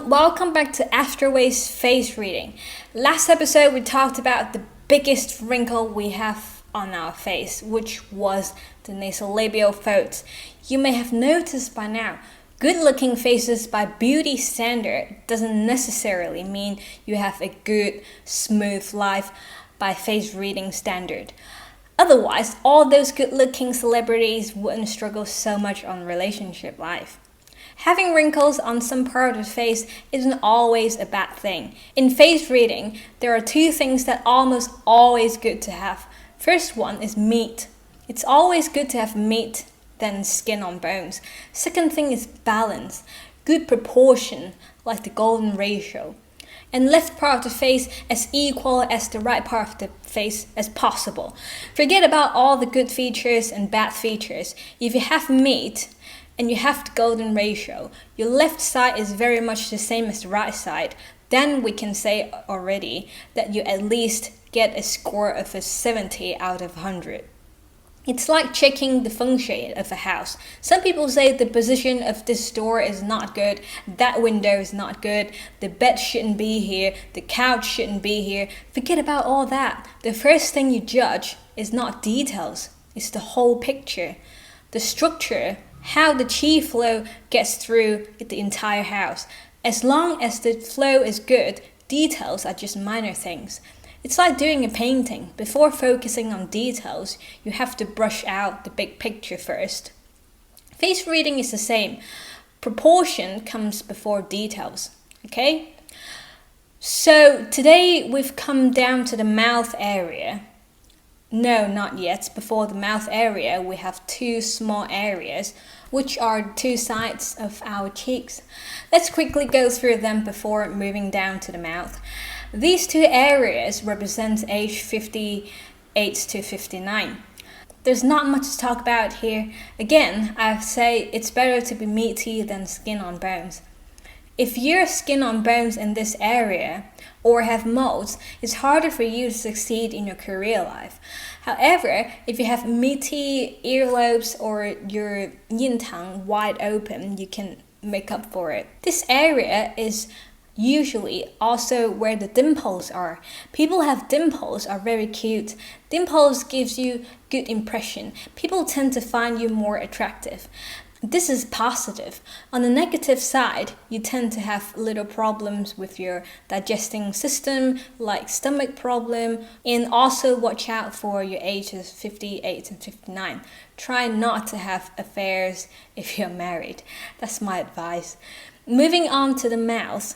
everyone, welcome back to Astroways face reading. Last episode we talked about the biggest wrinkle we have on our face, which was the nasolabial folds. You may have noticed by now, good-looking faces by beauty standard doesn't necessarily mean you have a good, smooth life by face reading standard. Otherwise, all those good-looking celebrities wouldn't struggle so much on relationship life. Having wrinkles on some part of the face isn't always a bad thing. In face reading, there are two things that are almost always good to have. First one is meat. It's always good to have meat than skin on bones. Second thing is balance, good proportion, like the golden ratio. And left part of the face as equal as the right part of the face as possible. Forget about all the good features and bad features. If you have meat, and you have the golden ratio, your left side is very much the same as the right side, then we can say already that you at least get a score of a 70 out of 100. It's like checking the feng shui of a house. Some people say the position of this door is not good, that window is not good, the bed shouldn't be here, the couch shouldn't be here. Forget about all that. The first thing you judge is not details, it's the whole picture. The structure, how the qi flow gets through the entire house. As long as the flow is good, details are just minor things. It's like doing a painting. Before focusing on details, you have to brush out the big picture first. Face reading is the same. Proportion comes before details, okay? So today we've come down to the mouth area. No, not yet. Before the mouth area, we have two small areas, which are two sides of our cheeks. Let's quickly go through them before moving down to the mouth. These two areas represent age 58 to 59. There's not much to talk about here. Again, I say it's better to be meaty than skin on bones. If you're skin on bones in this area or have moles, it's harder for you to succeed in your career life. However, if you have meaty earlobes or your yinyang wide open, you can make up for it. This area is usually also where the dimples are. People have dimples are very cute. Dimples gives you good impression. People tend to find you more attractive. This is positive. On the negative side, you tend to have little problems with your digesting system, like stomach problem, and also watch out for your ages 58 and 59. Try not to have affairs if you're married. That's my advice. Moving on to the mouth.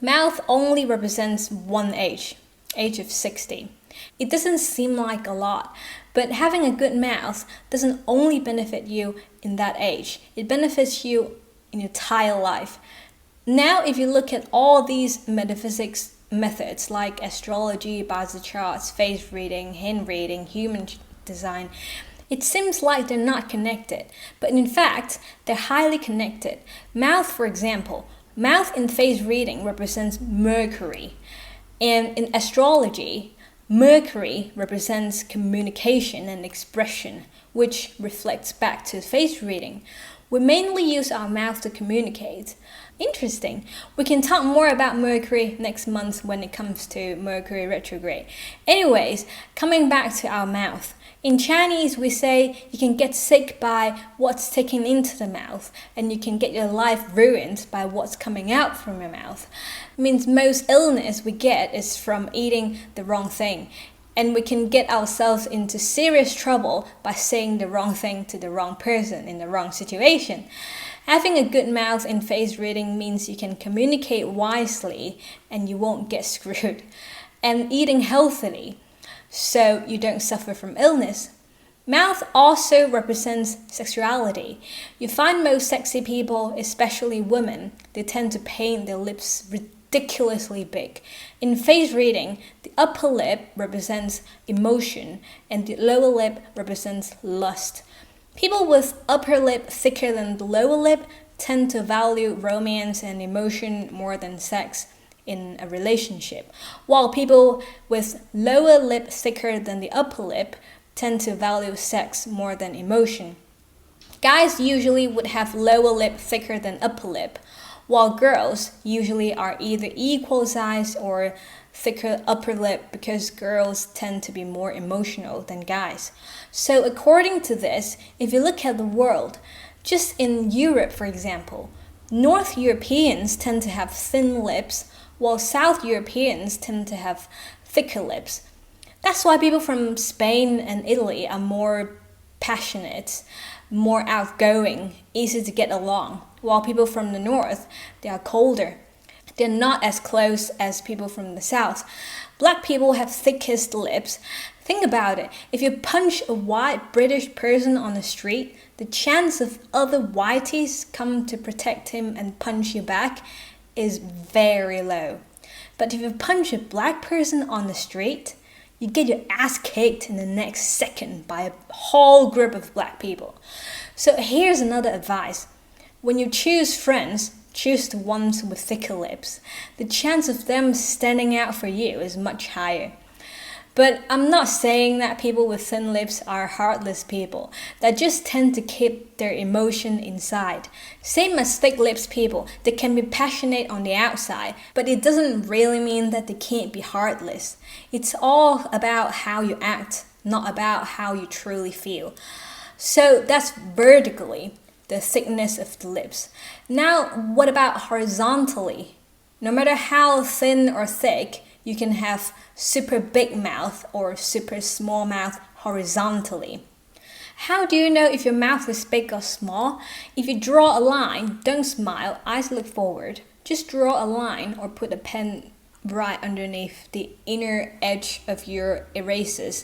Mouth only represents one age of 60. It doesn't seem like a lot, but having a good mouth doesn't only benefit you in that age, it benefits you in your entire life. Now, if you look at all these metaphysics methods like astrology, body charts, face reading, hand reading, human design, it seems like they're not connected, but in fact, they're highly connected. Mouth, for example, mouth in face reading represents Mercury, and in astrology, Mercury represents communication and expression, which reflects back to face reading. We mainly use our mouth to communicate. Interesting. We can talk more about Mercury next month when it comes to Mercury retrograde. Anyways, coming back to our mouth. In Chinese, we say you can get sick by what's taken into the mouth, and you can get your life ruined by what's coming out from your mouth. It means most illness we get is from eating the wrong thing, and we can get ourselves into serious trouble by saying the wrong thing to the wrong person in the wrong situation. Having a good mouth in face reading means you can communicate wisely and you won't get screwed. And eating healthily, so you don't suffer from illness. Mouth also represents sexuality. You find most sexy people, especially women, they tend to paint their lips ridiculously big. In face reading, the upper lip represents emotion and the lower lip represents lust. People with upper lip thicker than the lower lip tend to value romance and emotion more than sex in a relationship, while people with lower lip thicker than the upper lip tend to value sex more than emotion. Guys usually would have lower lip thicker than upper lip, while girls usually are either equal size or thicker upper lip because girls tend to be more emotional than guys. So according to this, if you look at the world, just in Europe for example, North Europeans tend to have thin lips while South Europeans tend to have thicker lips. That's why people from Spain and Italy are more passionate, more outgoing, easy to get along, while people from the north, they are colder. They're not as close as people from the south. Black people have thickest lips. Think about it. If you punch a white British person on the street, the chance of other whiteys come to protect him and punch you back is very low. But if you punch a black person on the street, you get your ass kicked in the next second by a whole group of black people. So here's another advice. When you choose friends, choose the ones with thicker lips. The chance of them standing out for you is much higher. But I'm not saying that people with thin lips are heartless people that just tend to keep their emotion inside. Same as thick lips people, they can be passionate on the outside, but it doesn't really mean that they can't be heartless. It's all about how you act, not about how you truly feel. So that's vertically, the thickness of the lips. Now, what about horizontally? No matter how thin or thick, you can have super big mouth or super small mouth horizontally. How do you know if your mouth is big or small? If you draw a line, don't smile, eyes look forward. Just draw a line or put a pen right underneath the inner edge of your erasers.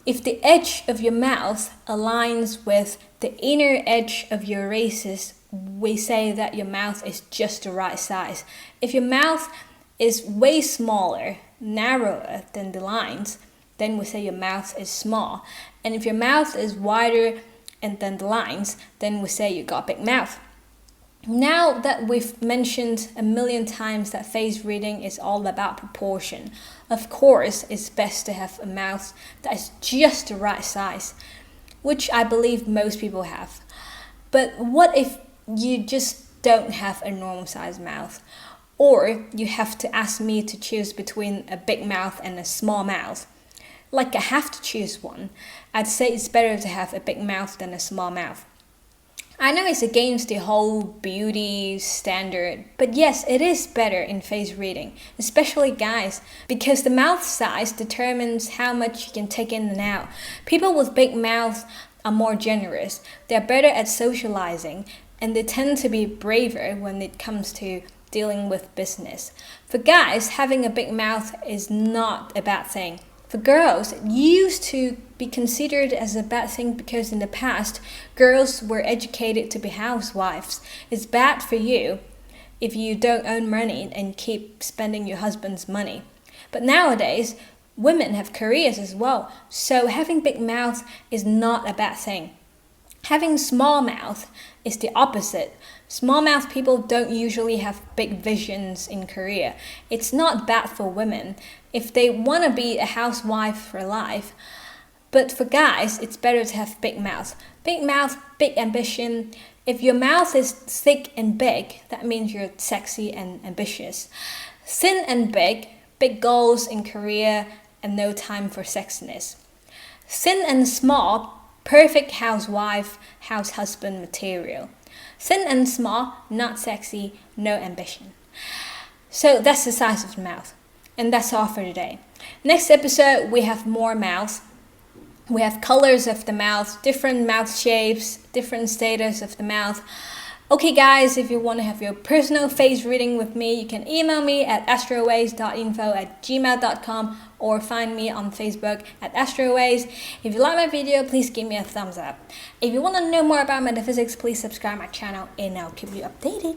If the edge of your mouth aligns with the inner edge of your erasers, we say that your mouth is just the right size. If your mouth is way smaller, narrower than the lines, then we say your mouth is small. And if your mouth is wider than the lines, then we say you got a big mouth. Now that we've mentioned a million times that face reading is all about proportion, of course it's best to have a mouth that is just the right size, which I believe most people have. But what if you just don't have a normal size mouth? Or you have to ask me to choose between a big mouth and a small mouth. Like I have to choose one. I'd say it's better to have a big mouth than a small mouth. I know it's against the whole beauty standard, but yes, it is better in face reading, especially guys, because the mouth size determines how much you can take in and out. People with big mouths are more generous, they're better at socializing, and they tend to be braver when it comes to dealing with business. For guys, having a big mouth is not a bad thing. For girls, it used to be considered as a bad thing because in the past, girls were educated to be housewives. It's bad for you if you don't earn money and keep spending your husband's money. But nowadays, women have careers as well, so having big mouth is not a bad thing. Having small mouth is the opposite. Small mouth people don't usually have big visions in career. It's not bad for women if they want to be a housewife for life. But for guys, it's better to have big mouth. Big mouth, big ambition. If your mouth is thick and big, that means you're sexy and ambitious. Thin and big goals in career and no time for sexiness. Thin and small, perfect housewife, house husband material. Thin and small, not sexy, no ambition. So that's the size of the mouth. And that's all for today. Next episode, we have more mouth. We have colors of the mouth, different mouth shapes, different status of the mouth. Okay guys, if you want to have your personal face reading with me, you can email me at astroways.info@gmail.com or find me on Facebook at Astroways. If you like my video, please give me a thumbs up. If you want to know more about metaphysics, please subscribe my channel and I'll keep you updated.